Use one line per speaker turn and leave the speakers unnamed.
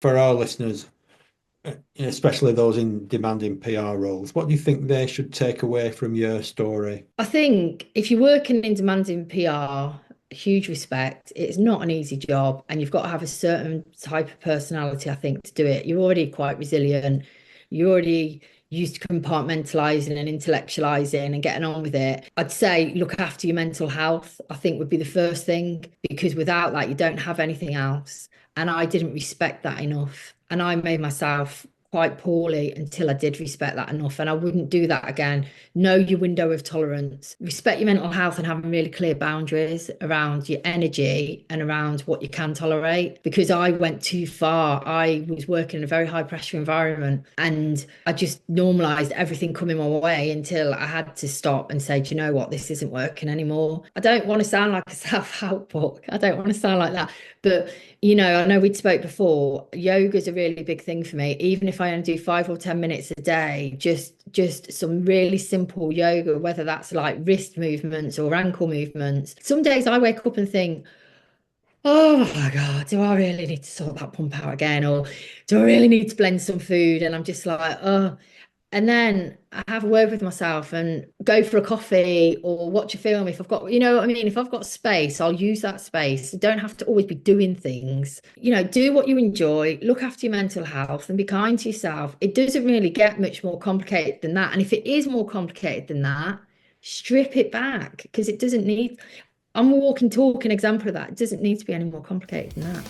for our listeners, especially those in demanding PR roles, what do you think they should take away from your story?
I think if you're working in demanding PR, huge respect. It's not an easy job, and you've got to have a certain type of personality, I think, to do it. You're already quite resilient. You're already used to compartmentalizing and intellectualizing and getting on with it. I'd say look after your mental health, I think would be the first thing, because without that, you don't have anything else. And I didn't respect that enough. And I made myself quite poorly until I did respect that enough. And I wouldn't do that again. Know your window of tolerance, respect your mental health, and having really clear boundaries around your energy and around what you can tolerate. Because I went too far. I was working in a very high pressure environment, and I just normalized everything coming my way until I had to stop and say, do you know what? This isn't working anymore. I don't want to sound like a self-help book. I don't want to sound like that. But I know we'd spoke before. Yoga is a really big thing for me. Even if I only do 5 or 10 minutes a day, just some really simple yoga, whether that's like wrist movements or ankle movements. Some days I wake up and think, oh my God, do I really need to sort that pump out again? Or do I really need to blend some food? And I'm just like, oh. And then I have a word with myself and go for a coffee or watch a film if I've got, you know what I mean? If I've got space, I'll use that space. You don't have to always be doing things. Do what you enjoy, look after your mental health and be kind to yourself. It doesn't really get much more complicated than that. And if it is more complicated than that, strip it back because it doesn't need, I'm a walking, talking example of that. It doesn't need to be any more complicated than that.